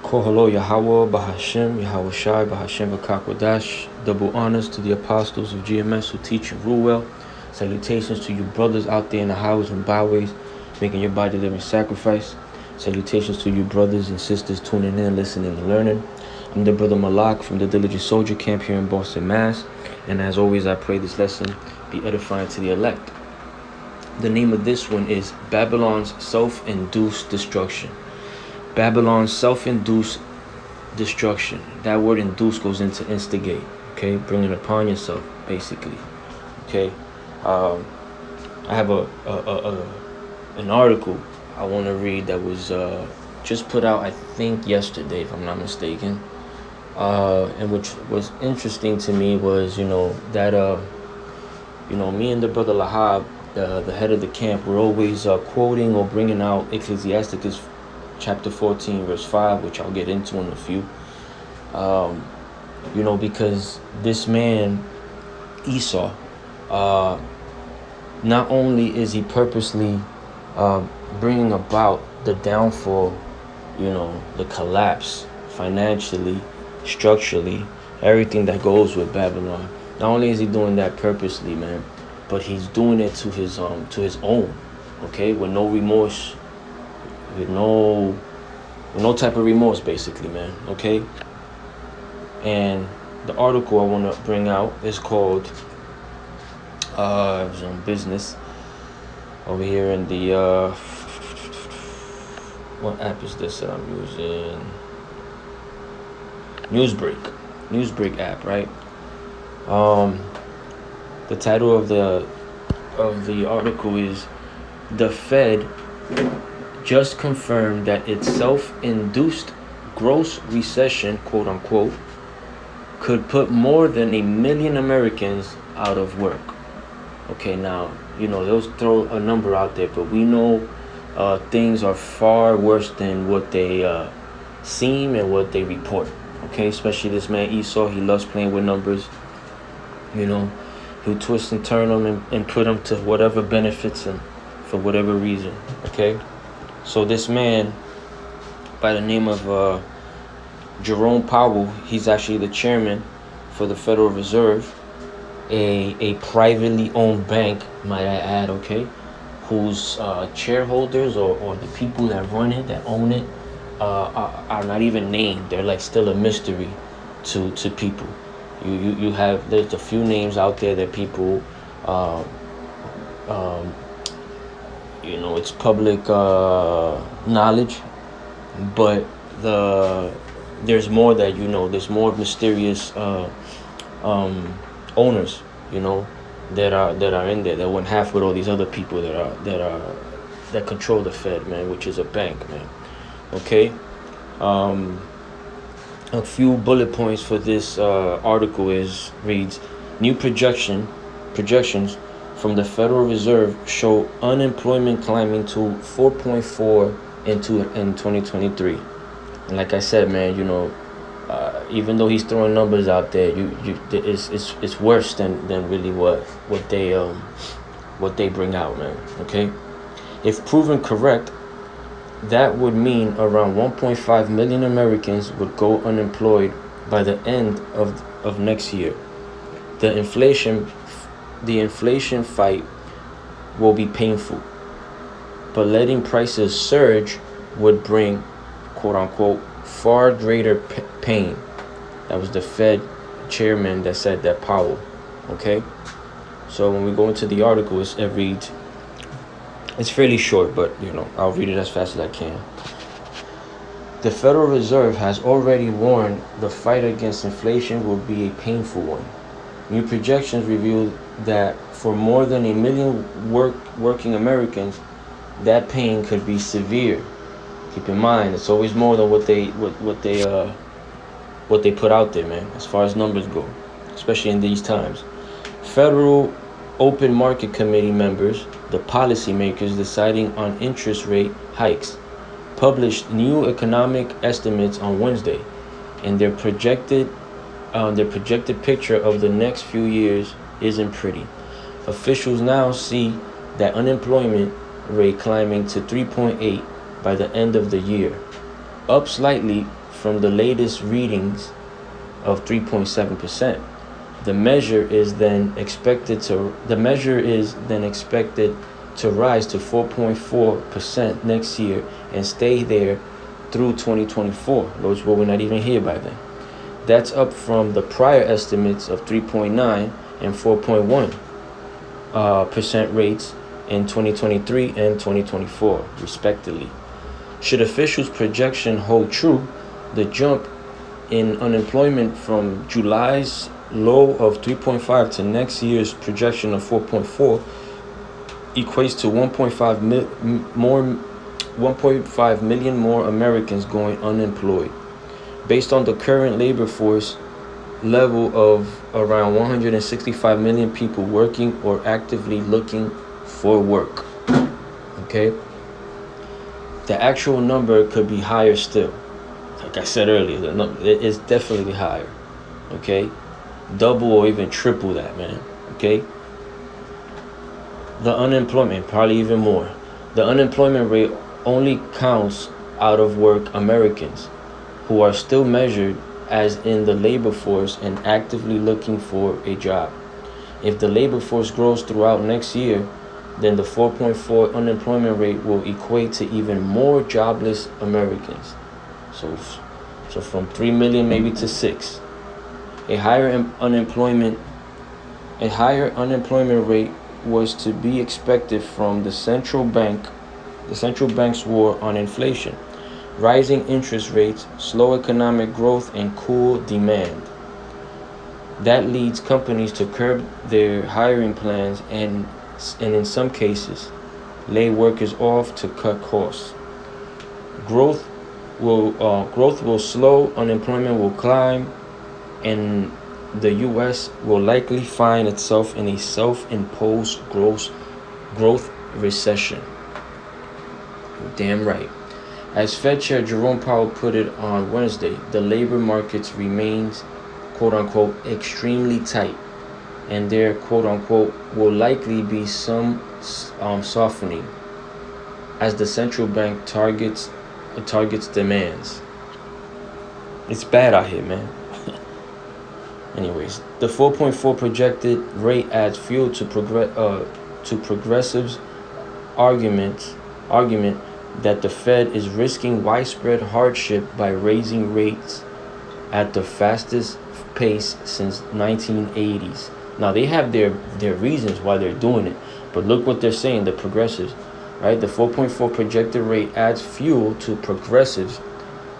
Kohalo Yahweh Bahashem Yahweh Shai Bahashem Bakakwadash. Double honors to the apostles of GMS who teach and rule well. Salutations to you brothers out there in the highways and byways, making your body living sacrifice. Salutations to you brothers and sisters tuning in, listening, and learning. I'm the brother Malak from the Diligent Soldier Camp here in Boston, Mass. And as always, I pray this lesson be edifying to the elect. The name of this one is Babylon's Self-Induced Destruction. Babylon's self-induced destruction. That word induce goes into instigate, okay? Bring it upon yourself, basically, okay? I have an article I want to read that was just put out, I think, yesterday, if I'm not mistaken. And which was interesting to me was, that, me and the brother Lahab, the head of the camp, we're always quoting or bringing out Ecclesiasticus chapter 14, verse 5, which I'll get into in a few. Because this man, Esau, not only is he purposely bringing about the downfall, the collapse financially, structurally, everything that goes with Babylon. Not only is he doing that purposely, man, but he's doing it to his own, okay, with no remorse, with no type of remorse, basically, man, okay? And the article I want to bring out is called, it was on business, over here in the, what app is this that I'm using? Newsbreak app, right? The title of the article is "The Fed just confirmed that its self-induced gross recession, quote unquote, could put more than 1 million Americans out of work." Okay, now, they'll throw a number out there, but we know things are far worse than what they seem and what they report. Okay, especially this man Esau, he loves playing with numbers. He'll twist and turn them and put them to whatever benefits him for whatever reason. Okay. So this man, by the name of Jerome Powell, he's actually the chairman for the Federal Reserve, a privately owned bank, might I add, okay, whose shareholders or the people that run it, that own it, are not even named. They're like still a mystery to people. There's a few names out there that people it's public knowledge, but there's more that there's more mysterious owners, that are in there that went half with all these other people that control the Fed, man, which is a bank, man. Okay, a few bullet points for this article reads: new projections from the Federal Reserve show unemployment climbing to 4.4 in 2023. And like I said, man, even though he's throwing numbers out there, it's worse than really what they bring out, man. Okay, if proven correct, that would mean around 1.5 million Americans would go unemployed by the end of next year. The inflation fight will be painful, but letting prices surge would bring, quote unquote, far greater pain. That was the Fed chairman that said that, Powell. Okay, so when we go into the article, it reads, it's fairly short, but I'll read it as fast as I can. The Federal Reserve has already warned the fight against inflation will be a painful one. New projections reveal that for more than 1 million working Americans, that pain could be severe. Keep in mind, it's always more than what they put out there, man, as far as numbers go, especially in these times. Federal Open Market Committee members, the policymakers deciding on interest rate hikes, published new economic estimates on Wednesday, and their projected picture of the next few years isn't pretty. Officials now see that unemployment rate climbing to 3.8 by the end of the year, up slightly from the latest readings of 3.7%. The measure is then expected to rise to 4.4% next year and stay there through 2024, which we're not even here by then. That's up from the prior estimates of 3.9 and 4.1% rates in 2023 and 2024, respectively. Should officials' projection hold true, the jump in unemployment from July's low of 3.5 to next year's projection of 4.4 equates to 1.5 million more Americans going unemployed. Based on the current labor force level of around 165 million people working or actively looking for work. Okay? The actual number could be higher still. Like I said earlier, it is definitely higher. Okay? Double or even triple that, man. Okay? The unemployment, probably even more. The unemployment rate only counts out of work Americans who are still measured as in the labor force and actively looking for a job. If the labor force grows throughout next year, then the 4.4 unemployment rate will equate to even more jobless Americans. So from 3 million maybe to 6. A higher unemployment rate was to be expected from the central bank's war on inflation, rising interest rates, slow economic growth, and cool demand. That leads companies to curb their hiring plans and in some cases, lay workers off to cut costs. Growth will slow, unemployment will climb, and the U.S. will likely find itself in a self-imposed growth recession. Damn right. As Fed Chair Jerome Powell put it on Wednesday, the labor markets remains, quote-unquote, extremely tight, and there, quote-unquote, will likely be some softening as the central bank targets demands. It's bad out here, man. Anyways, the 4.4 projected rate adds fuel to progressives' argument that the Fed is risking widespread hardship by raising rates at the fastest pace since 1980s. Now, they have their reasons why they're doing it, but look what they're saying, the progressives, right? The 4.4 projected rate adds fuel to progressives'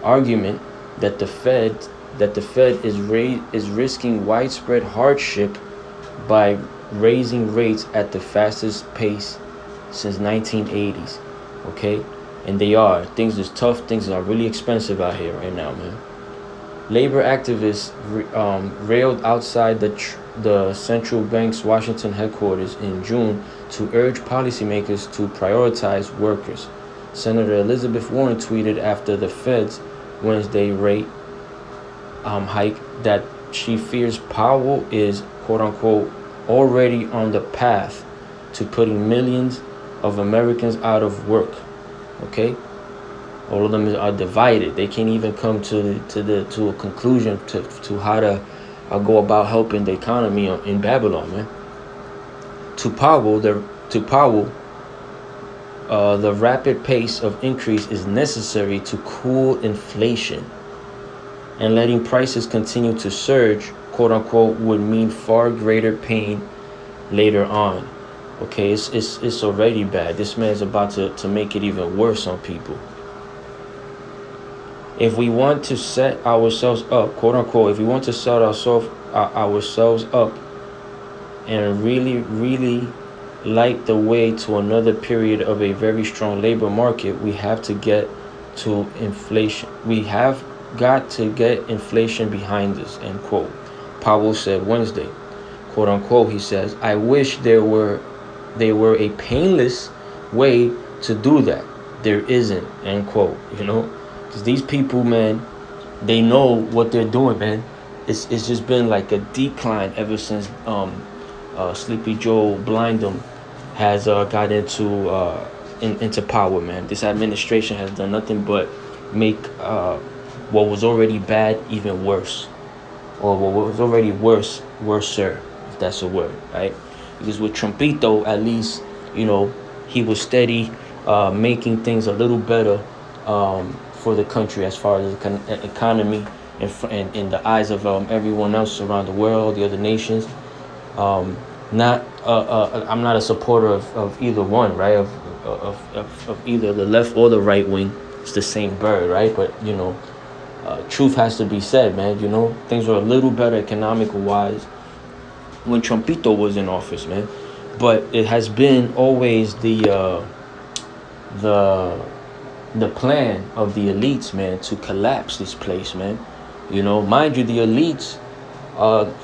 argument that the Fed is risking widespread hardship by raising rates at the fastest pace since 1980s. Okay, and they are. Things is tough. Things are really expensive out here right now, man. Labor activists railed outside the central bank's Washington headquarters in June to urge policymakers to prioritize workers. Senator Elizabeth Warren tweeted after the Fed's Wednesday rate hike that she fears Powell is, quote-unquote, already on the path to putting millions of Americans out of work. Okay? All of them are divided. They can't even come to a conclusion to how to go about helping the economy in Babylon, man. To Powell, the rapid pace of increase is necessary to cool inflation, and letting prices continue to surge, quote unquote, would mean far greater pain later on. Okay, it's already bad. This man's about to make it even worse on people. If we want to set ourselves up, quote unquote, if we want to set ourselves up and really light the way to another period of a very strong labor market, we have to get to inflation. We have got to get inflation behind us, end quote. Powell said Wednesday, quote unquote, he says, I wish they were a painless way to do that. There isn't, end quote, because these people, man, they know what they're doing, man. It's just been like a decline ever since Sleepy Joe Blindham has got into power, man. This administration has done nothing but make what was already bad even worse, or what was already worser, if that's a word, right? Because with Trumpito, at least, he was steady, making things a little better for the country as far as the economy and in the eyes of everyone else around the world, the other nations. Not I'm not a supporter of either one, right? Of either the left or the right wing. It's the same bird, right? But truth has to be said, man. Things were a little better economical wise when Trumpito was in office, man. But it has been always the plan of the elites, man, to collapse this place, man. Mind you, the elites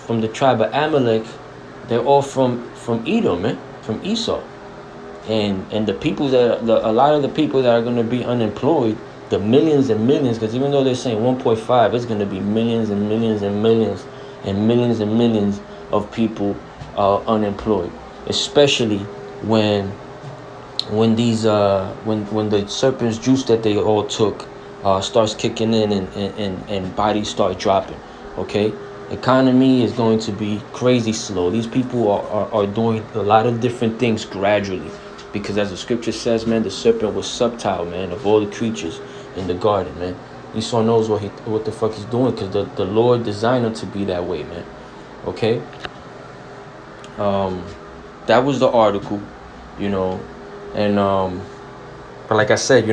from the tribe of Amalek, they're all from Edom, man, from Esau. And the people a lot of the people that are going to be unemployed, the millions and millions, because even though they're saying 1.5, it's going to be millions and millions and millions and millions and millions of people unemployed, especially when these when the serpent's juice that they all took starts kicking in and bodies start dropping. Okay, economy is going to be crazy slow. These people are doing a lot of different things gradually, because as the scripture says, man, the serpent was subtle, man, of all the creatures in the garden, man. Esau knows what the fuck he's doing, because the Lord designed him to be that way, man. Okay, that was the article, and but like I said,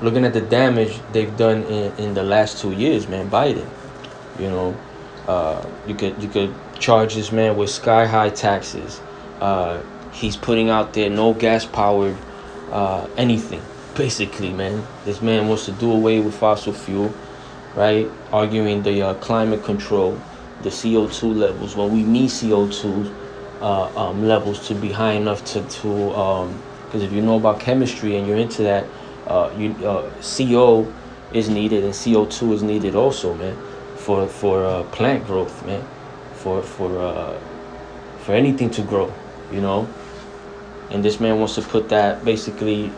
looking at the damage they've done in the last 2 years, man, Biden, you could charge this man with sky high taxes. He's putting out there no gas powered anything, basically, man. This man wants to do away with fossil fuel, right? Arguing the climate control, the CO2 levels, when we need CO2 levels to be high enough to because if you know about chemistry and you're into that, CO is needed and CO2 is needed also, man, for plant growth, man, for anything to grow, and this man wants to put that basically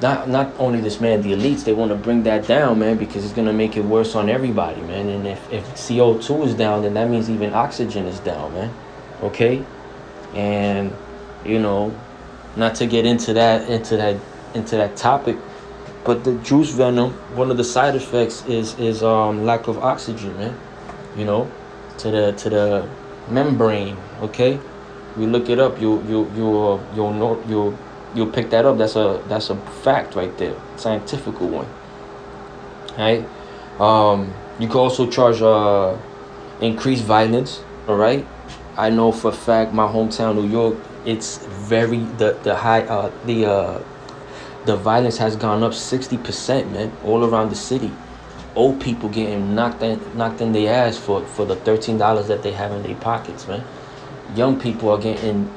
not only this man, the elites, they want to bring that down, man, because it's going to make it worse on everybody, man. And if CO2 is down, then that means even oxygen is down, man. Okay, and not to get into that topic, but the juice venom, one of the side effects is lack of oxygen, man. To the membrane. Okay, we look it up. You'll pick that up. That's a fact right there, scientific one. Right. You can also charge increased violence. All right. I know for a fact, my hometown, New York, it's very the violence has gone up 60%, man, all around the city. Old people getting knocked in their ass for the $13 that they have in their pockets, man. Young people are getting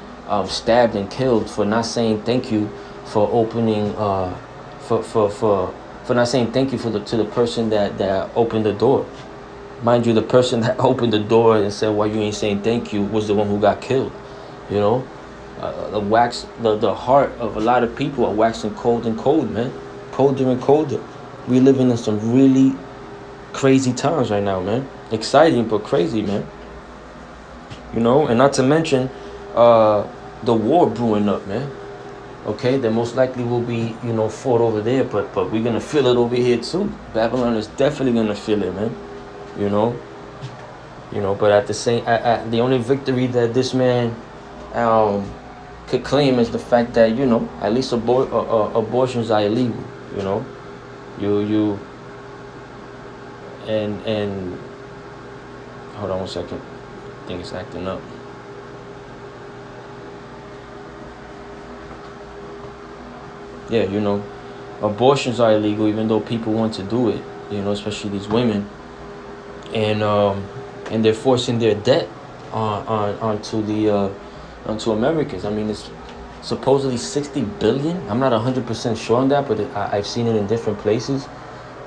stabbed and killed for not saying thank you for opening for not saying thank you to the person that opened the door. Mind you, the person that opened the door and said why you ain't saying thank you was the one who got killed. The heart of a lot of people are waxing cold and cold, man. Colder and colder. We living in some really crazy times right now, man. Exciting but crazy, man. And not to mention the war brewing up, man. Okay, that most likely will be, fought over there, but we're gonna feel it over here too. Babylon is definitely gonna feel it, man. But at the same, the only victory that this man could claim is the fact that at least abortions are illegal. You and hold on one second. I think it's acting up. Yeah, abortions are illegal even though people want to do it. Especially these women, and they're forcing their debt onto Americans. I mean, it's supposedly 60 billion. I'm not 100% sure on that, but I've seen it in different places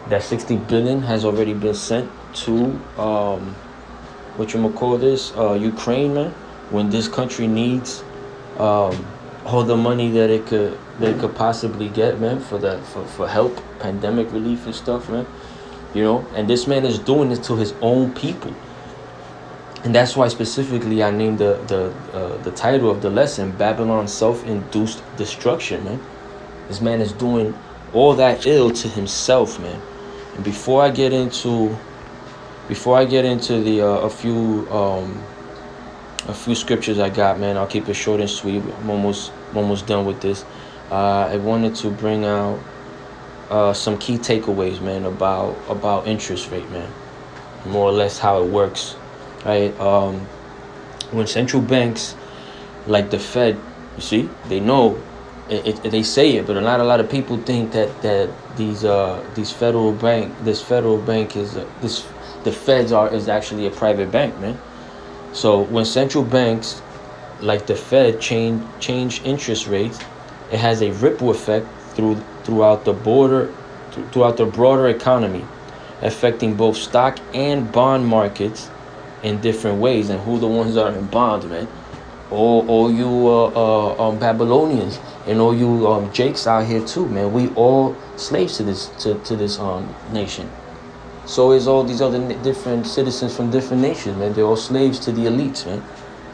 that 60 billion has already been sent to Ukraine, man, when this country needs all the money that it could possibly get, man, for help, pandemic relief and stuff, man. And this man is doing it to his own people. And that's why specifically I named the title of the lesson Babylon's self-induced destruction, man. This man is doing all that ill to himself, man. And before I get into the a few scriptures I got, man, I'll keep it short and sweet. I'm almost done with this. I wanted to bring out some key takeaways, man, about interest rate, man. More or less how it works, right? When central banks like the Fed, you see, they know they say it, but not a lot of people think that this federal bank is the Feds is actually a private bank, man. So when central banks like the Fed change interest rates, it has a ripple effect throughout the broader economy, affecting both stock and bond markets in different ways. And who the ones are in bonds, man? All you Babylonians and all you Jakes out here too, man. We all slaves to this nation. So is all these other different citizens from different nations, man. They're all slaves to the elites, man.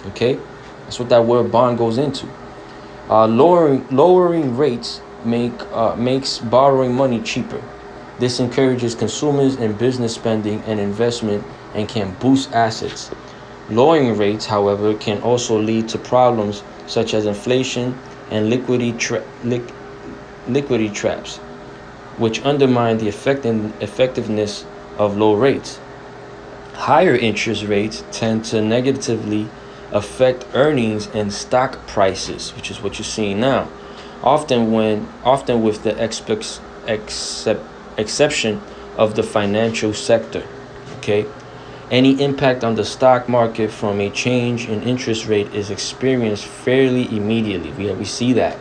Okay, that's what that word bond goes into. Lowering rates makes borrowing money cheaper. This encourages consumers and business spending and investment and can boost assets. Lowering rates, however, can also lead to problems such as inflation and liquidity traps, which undermine the effectiveness of low rates. Higher interest rates tend to negatively affect earnings and stock prices, which is what you're seeing now. Often with the exception of the financial sector. Okay, any impact on the stock market from a change in interest rate is experienced fairly immediately. We see that,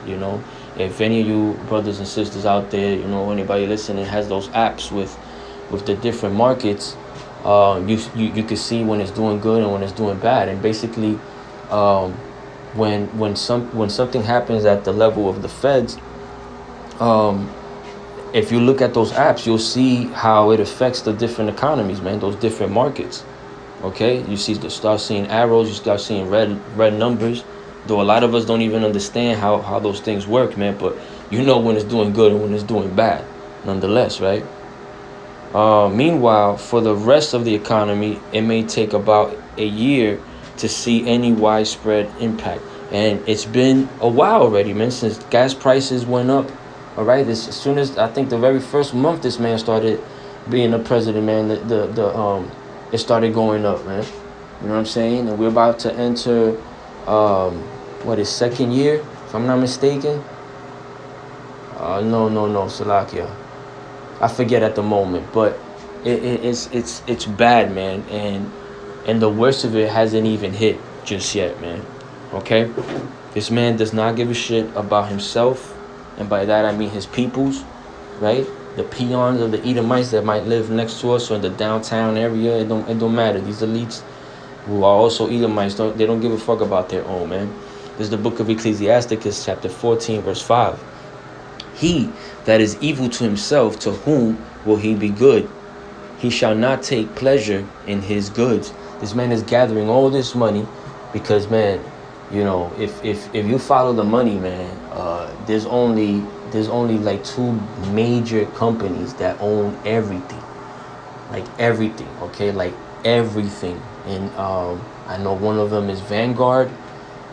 if any of you brothers and sisters out there, anybody listening has those apps with the different markets, you can see when it's doing good and when it's doing bad. And basically, when something happens at the level of the Feds, if you look at those apps, you'll see how it affects the different economies, man, those different markets. Okay, you start seeing arrows, you start seeing red numbers. Though a lot of us don't even understand how those things work, man. But when it's doing good and when it's doing bad, nonetheless, right? Meanwhile, for the rest of the economy, it may take about a year to see any widespread impact. And it's been a while already, man, since gas prices went up. All right, as soon as I think the very first month this man started being the president, man, it started going up, man. You know what I'm saying? And we're about to enter his second year, if I'm not mistaken. No, Salakia. I forget at the moment, but it's bad, man, and the worst of it hasn't even hit just yet, man. Okay, this man does not give a shit about himself, and by that I mean his peoples, right? The peons of the Edomites that might live next to us or in the downtown area. It don't matter. These elites who are also Edomites, they don't give a fuck about their own, man. This is the book of Ecclesiasticus, chapter 14, verse 5. He that is evil to himself, to whom will he be good? He shall not take pleasure in his goods. This man is gathering all this money because, man, if you follow the money, man, there's only like two major companies that own everything, okay, like everything. And I know one of them is Vanguard,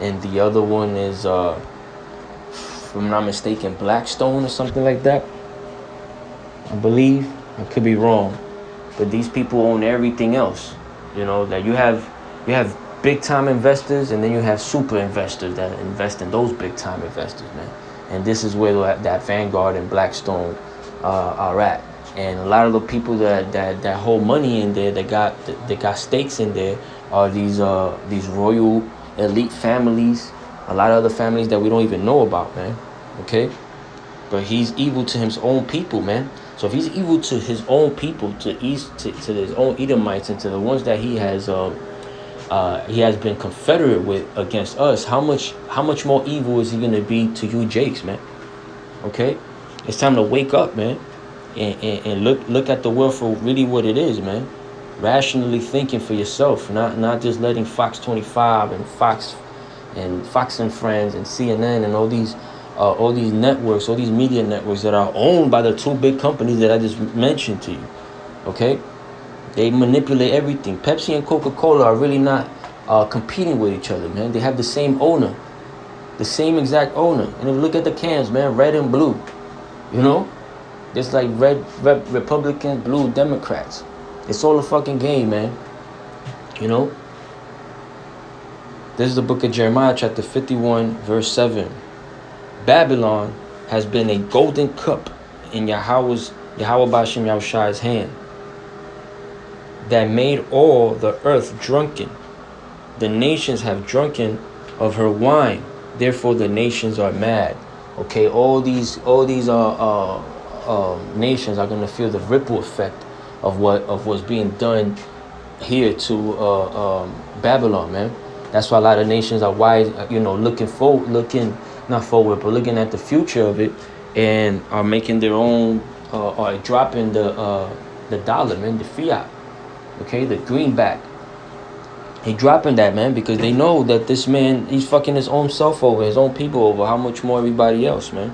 and the other one is, if I'm not mistaken, Blackstone or something like that. I believe. I could be wrong, but these people own everything else. That you have big time investors, and then you have super investors that invest in those big time investors, man. And this is where that Vanguard and Blackstone are at. And a lot of the people that hold money in there, that got stakes in there, are these royal elite families. A lot of other families that we don't even know about, man. Okay, but he's evil to his own people, man. So if he's evil to his own people, to his own Edomites, and to the ones that he has he has been confederate with against us, how much more evil is he gonna be to you Jakes, man? Okay? It's time to wake up, man. And look at the world for really what it is, man. Rationally thinking for yourself, not just letting Fox 25 and Fox and Friends and CNN and all these networks, all these media networks that are owned by the two big companies that I just mentioned to you. Okay? They manipulate everything. Pepsi and Coca-Cola are really not competing with each other, man. They have the same owner, the same exact owner. And if you look at the cans, man, red and blue, you know, just like red Republicans, blue Democrats. It's all a fucking game, man. You know. This is the book of Jeremiah, chapter 51, verse 7. Babylon has been a golden cup in Yahweh Bashem Yahushai's hand, that made all the earth drunken. The nations have drunken of her wine, therefore the nations are mad. Okay, all these nations are gonna feel the ripple effect of what's being done here to Babylon, man. That's why a lot of nations are wise, looking at the future of it, and are making their own, are dropping the dollar, man, the fiat. Okay, the greenback. He dropping that, man, because they know that this man, he's fucking his own self over, his own people over, how much more everybody else, man.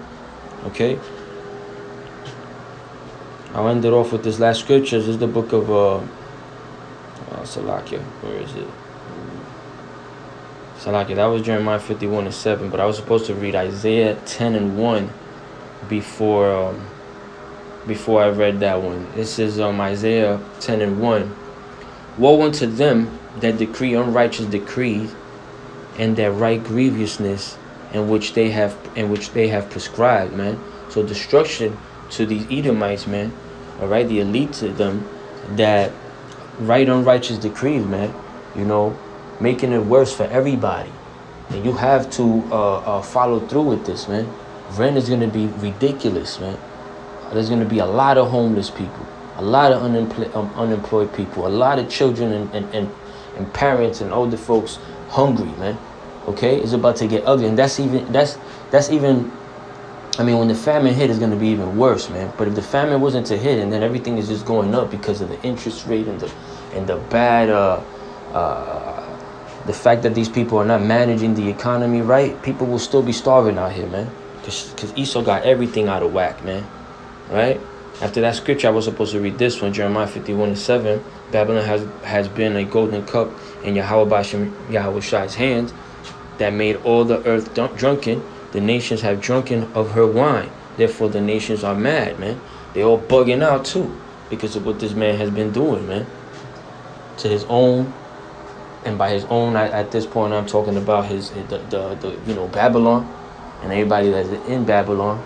Okay. I'll end it off with this last scripture. This is the book of Salakia. Where is it? Salakia. That was Jeremiah 51 and 7, but I was supposed to read Isaiah 10 and 1 before I read that one. This is Isaiah 10 and 1. Woe unto them that decree unrighteous decrees, and that write grievousness in which they have prescribed, man. So destruction to these Edomites, man. All right, the elite to them that write unrighteous decrees, man. You know, making it worse for everybody. And you have to follow through with this, man. Rent is gonna be ridiculous, man. There's gonna be a lot of homeless people, a lot of unemployed people, a lot of children and parents and older folks hungry, man. Okay, it's about to get ugly, and that's even. I mean, when the famine hit, it's gonna be even worse, man. But if the famine wasn't to hit, and then everything is just going up because of the interest rate and the bad the fact that these people are not managing the economy right, people will still be starving out here, man. Because Esau got everything out of whack, man. Right? After that scripture, I was supposed to read this one, Jeremiah 51 and 7. Babylon has been a golden cup in Yahweh Bashem Yahushai's hands, that made all the earth drunken. The nations have drunken of her wine. Therefore, the nations are mad, man. They all bugging out too because of what this man has been doing, man. To his own, and by his own, at this point, I'm talking about the Babylon and everybody that's in Babylon.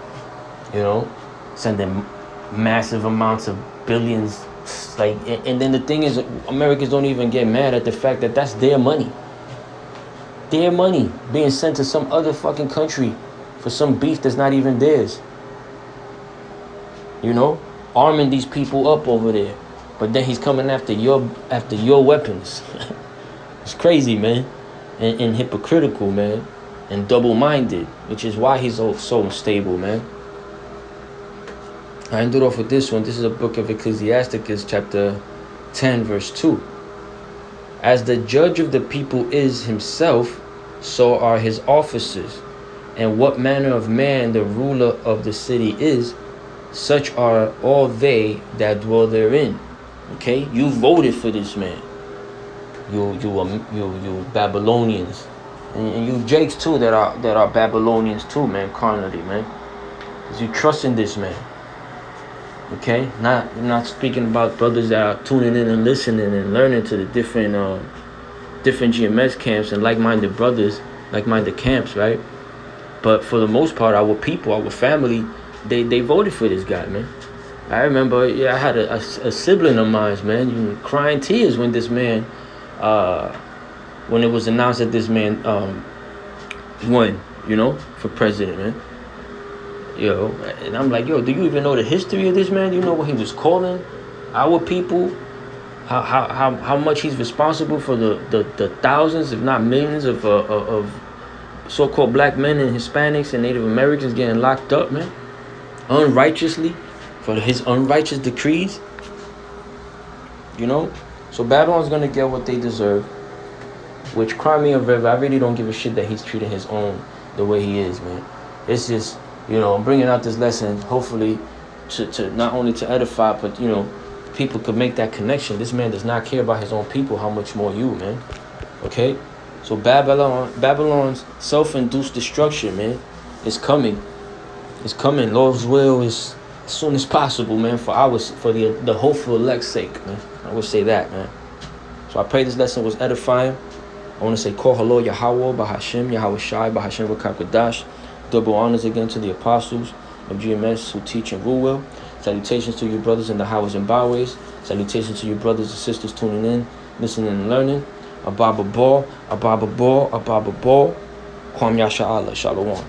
You know, sending massive amounts of billions, and then the thing is, Americans don't even get mad at the fact that that's their money. Their money being sent to some other fucking country for some beef that's not even theirs. You know, arming these people up over there, but then he's coming after your weapons. It's crazy, man, and hypocritical, man, and double-minded, which is why he's so unstable, man. I ended off with this one. This is a book of Ecclesiasticus, chapter 10, verse 2. As the judge of the people is himself, so are his officers. And what manner of man the ruler of the city is, such are all they that dwell therein. Okay, you voted for this man. You Babylonians, and you Jakes too that are Babylonians too, man, carnally, man. Cause you trust in this man. Okay, I'm not speaking about brothers that are tuning in and listening and learning to the different GMS camps and like-minded brothers, like-minded camps, right? But for the most part, our people, our family, they voted for this guy, man. I remember, I had a sibling of mine, man, crying tears when this man, when it was announced that this man won, for president, man. And I'm like, do you even know the history of this man? Do you know what he was calling our people? how much he's responsible for the thousands, if not millions, of so-called black men and Hispanics and Native Americans getting locked up, man, unrighteously, for his unrighteous decrees. You know, so Babylon's gonna get what they deserve. Which Crimea River, I really don't give a shit that he's treating his own the way he is, man. It's just, you know, I'm bringing out this lesson, hopefully, to not only to edify, but, you know, people could make that connection. This man does not care about his own people. How much more you, man? Okay, so Babylon's self-induced destruction, man, is coming. It's coming. Lord's will is as soon as possible, man. For the hopeful elect's sake, man. I would say that, man. So I pray this lesson was edifying. I want to say, Kol Halo Yahweh, Bahashem, Yahweh Shai, Bahashem V'Kakodash. Double honors again to the apostles of GMS who teach and rule well. Salutations to you brothers in the highways and byways. Salutations to you brothers and sisters tuning in, listening and learning. Ababa Ball, Ababa Ball, Ababa Ball. Kwam Yasha Allah, Shalom.